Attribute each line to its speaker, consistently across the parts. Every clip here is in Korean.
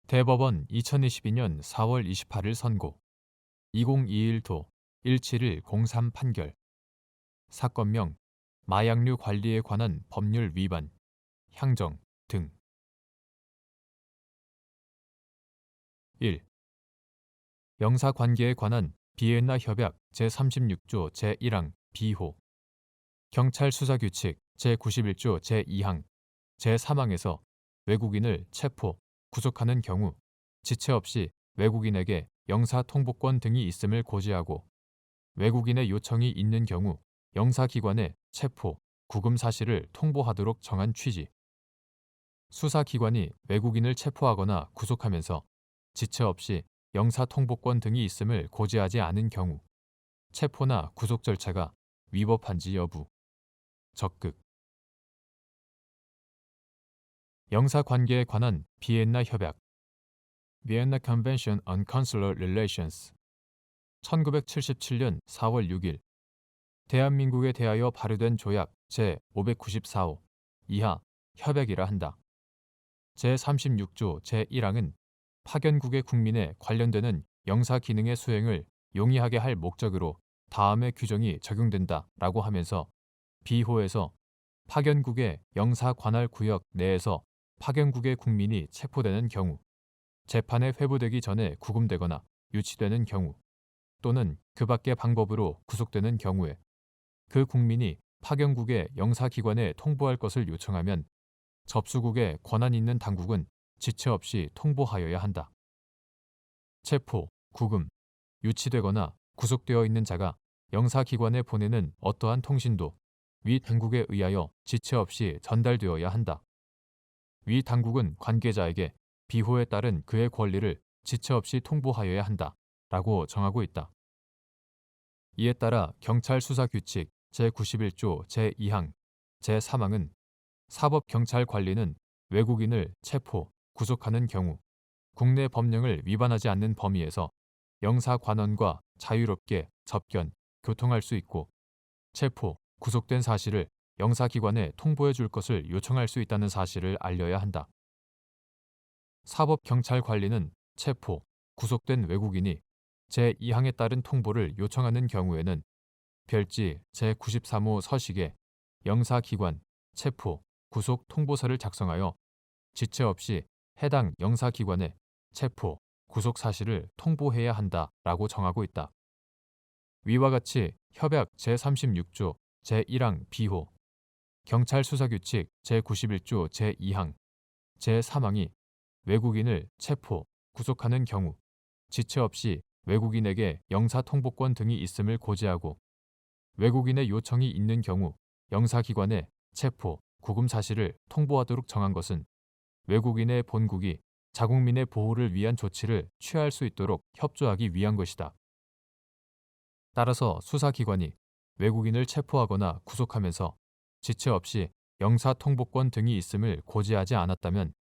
Speaker 1: 대법원 2022년 4월 28일 선고 2021도 1703 판결 사건명 마약류 관리에 관한 법률 위반 향정 등 1. 영사관계에 관한 비엔나 협약 제36조 제1항 비호 경찰 수사규칙 제91조 제2항 제3항에서 외국인을 체포, 구속하는 경우 지체 없이 외국인에게 영사통보권 등이 있음을 고지하고 외국인의 요청이 있는 경우 영사기관에 체포, 구금 사실을 통보하도록 정한 취지. 수사기관이 외국인을 체포하거나 구속하면서 지체 없이 영사통보권 등이 있음을 고지하지 않은 경우 체포나 구속 절차가 위법한지 여부. 적극. 영사관계에 관한 비엔나 협약 Vienna Convention on Consular Relations 1977년 4월 6일 대한민국에 대하여 발효된 조약 제594호 이하 협약이라 한다. 제36조 제1항은 파견국의 국민에 관련되는 영사 기능의 수행을 용이하게 할 목적으로 다음의 규정이 적용된다 라고 하면서 비호에서 파견국의 영사 관할 구역 내에서 파견국의 국민이 체포되는 경우 재판에 회부되기 전에 구금되거나 유치되는 경우 또는 그 밖의 방법으로 구속되는 경우에 그 국민이 파견국의 영사기관에 통보할 것을 요청하면 접수국의 권한 있는 당국은 지체 없이 통보하여야 한다. 체포, 구금, 유치되거나 구속되어 있는 자가 영사기관에 보내는 어떠한 통신도 위 당국에 의하여 지체 없이 전달되어야 한다. 위 당국은 관계자에게 비호에 따른 그의 권리를 지체 없이 통보하여야 한다. 라고 정하고 있다. 이에 따라 경찰 수사규칙 제91조 제2항, 제3항은 사법경찰 관리는 외국인을 체포, 구속하는 경우 국내 법령을 위반하지 않는 범위에서 영사관원과 자유롭게 접견, 교통할 수 있고 체포, 구속된 사실을 영사기관에 통보해 줄 것을 요청할 수 있다는 사실을 알려야 한다. 사법경찰 관리는 체포, 구속된 외국인이 제2항에 따른 통보를 요청하는 경우에는 별지 제93호 서식에 영사기관, 체포, 구속 통보서를 작성하여 지체 없이 해당 영사기관에 체포, 구속 사실을 통보해야 한다라고 정하고 있다. 위와 같이 협약 제36조 제1항 비호, 경찰 수사규칙 제91조 제2항, 제3항이 외국인을 체포, 구속하는 경우 지체 없이 외국인에게 영사통보권 등이 있음을 고지하고 외국인의 요청이 있는 경우 영사기관에 체포, 구금 사실을 통보하도록 정한 것은 외국인의 본국이 자국민의 보호를 위한 조치를 취할 수 있도록 협조하기 위한 것이다. 따라서 수사기관이 외국인을 체포하거나 구속하면서 지체 없이 영사통보권 등이 있음을 고지하지 않았다면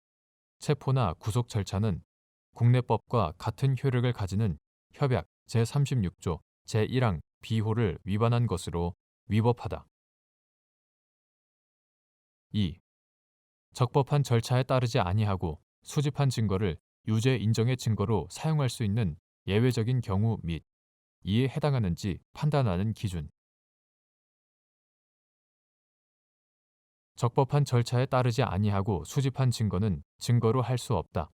Speaker 1: 체포나 구속 절차는 국내법과 같은 효력을 가지는 협약 제36조 제1항 비호를 위반한 것으로 위법하다. 2. 적법한 절차에 따르지 아니하고 수집한 증거를 유죄 인정의 증거로 사용할 수 있는 예외적인 경우 및 이에 해당하는지 판단하는 기준. 적법한 절차에 따르지 아니하고 수집한 증거는 증거로 할 수 없다.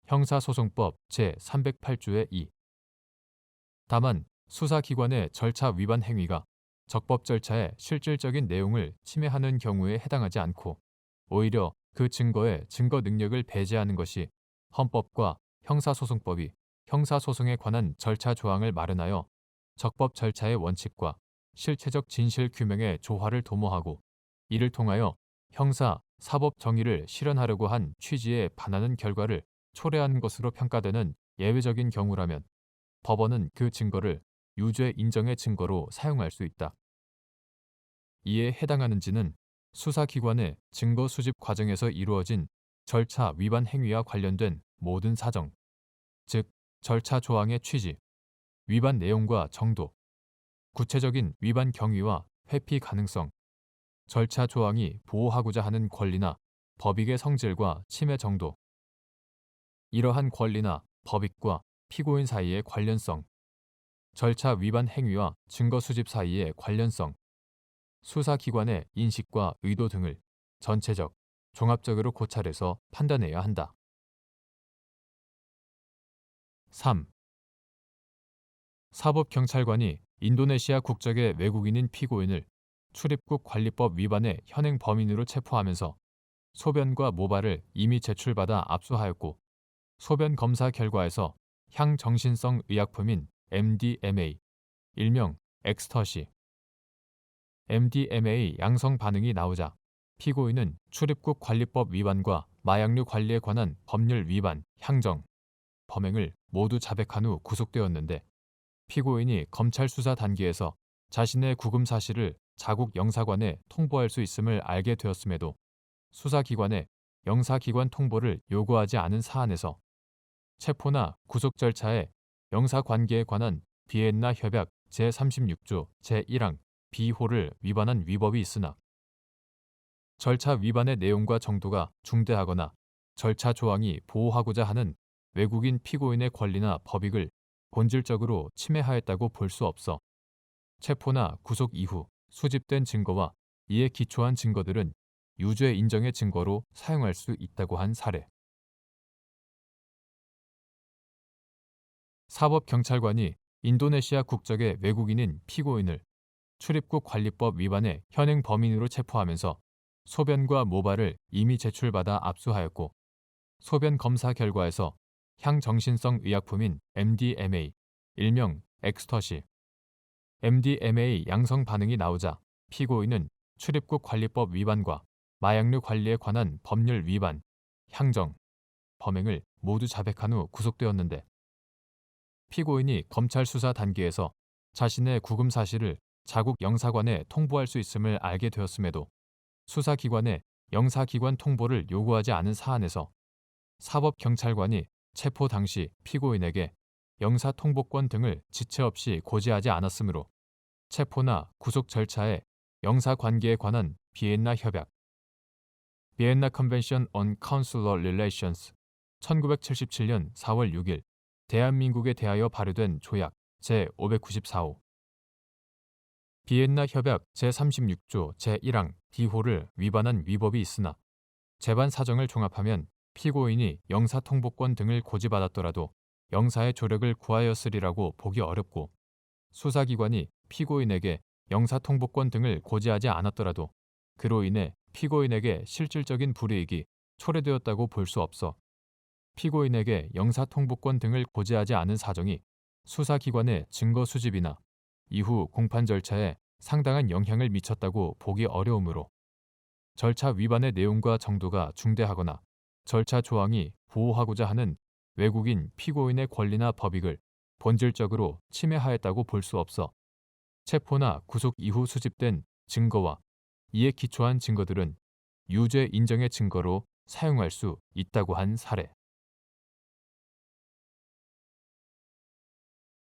Speaker 1: 형사소송법 제308조의 2. 다만 수사기관의 절차 위반 행위가 적법 절차의 실질적인 내용을 침해하는 경우에 해당하지 않고 오히려 그 증거의 증거 능력을 배제하는 것이 헌법과 형사소송법이 형사소송에 관한 절차 조항을 마련하여 적법 절차의 원칙과 실체적 진실 규명의 조화를 도모하고 이를 통하여 형사, 사법 정의를 실현하려고 한 취지에 반하는 결과를 초래하는 것으로 평가되는 예외적인 경우라면 법원은 그 증거를 유죄 인정의 증거로 사용할 수 있다. 이에 해당하는지는 수사기관의 증거 수집 과정에서 이루어진 절차 위반 행위와 관련된 모든 사정, 즉 절차 조항의 취지, 위반 내용과 정도, 구체적인 위반 경위와 회피 가능성, 절차 조항이 보호하고자 하는 권리나 법익의 성질과 침해 정도, 이러한 권리나 법익과 피고인 사이의 관련성, 절차 위반 행위와 증거 수집 사이의 관련성, 수사기관의 인식과 의도 등을 전체적, 종합적으로 고찰해서 판단해야 한다. 3. 사법경찰관이 인도네시아 국적의 외국인인 피고인을 출입국 관리법 위반의 현행 범인으로 체포하면서 소변과 모발을 이미 제출받아 압수하였고 소변 검사 결과에서 향정신성 의약품인 MDMA, 일명 엑스터시, MDMA 양성 반응이 나오자 피고인은 출입국 관리법 위반과 마약류 관리에 관한 법률 위반, 향정, 범행을 모두 자백한 후 구속되었는데 피고인이 검찰 수사 단계에서 자신의 구금 사실을 자국 영사관에 통보할 수 있음을 알게 되었음에도 수사기관에 영사기관 통보를 요구하지 않은 사안에서 체포나 구속 절차에 영사관계에 관한 비엔나 협약 제36조 제1항 B호를 위반한 위법이 있으나 절차 위반의 내용과 정도가 중대하거나 절차 조항이 보호하고자 하는 외국인 피고인의 권리나 법익을 본질적으로 침해하였다고 볼 수 없어 체포나 구속 이후 수집된 증거와 이에 기초한 증거들은 유죄 인정의 증거로 사용할 수 있다고 한 사례. 사법경찰관이 인도네시아 국적의 외국인인 피고인을 출입국 관리법 위반의 현행 범인으로 체포하면서 소변과 모발을 이미 제출받아 압수하였고 소변 검사 결과에서 향정신성 의약품인 MDMA, 일명 엑스터시, MDMA 양성 반응이 나오자 피고인은 출입국 관리법 위반과 마약류 관리에 관한 법률 위반, 향정, 범행을 모두 자백한 후 구속되었는데 피고인이 검찰 수사 단계에서 자신의 구금 사실을 자국 영사관에 통보할 수 있음을 알게 되었음에도 수사기관에 영사기관 통보를 요구하지 않은 사안에서 사법경찰관이 체포 당시 피고인에게 영사통보권 등을 지체 없이 고지하지 않았으므로 체포나 구속 절차에 영사관계에 관한 비엔나 협약 비엔나 컨벤션 on Consular Relations 1977년 4월 6일 대한민국에 대하여 발효된 조약 제594호 비엔나 협약 제36조 제1항 D호를 위반한 위법이 있으나 재반 사정을 종합하면 피고인이 영사통보권 등을 고지받았더라도 영사의 조력을 구하였으리라고 보기 어렵고 수사기관이 피고인에게 영사통보권 등을 고지하지 않았더라도 그로 인해 피고인에게 실질적인 불이익이 초래되었다고 볼 수 없어 피고인에게 영사통보권 등을 고지하지 않은 사정이 수사기관의 증거 수집이나 이후 공판 절차에 상당한 영향을 미쳤다고 보기 어려우므로 절차 위반의 내용과 정도가 중대하거나 절차 조항이 보호하고자 하는 외국인 피고인의 권리나 법익을 본질적으로 침해하였다고 볼 수 없어 체포나 구속 이후 수집된 증거와 이에 기초한 증거들은 유죄 인정의 증거로 사용할 수 있다고 한 사례.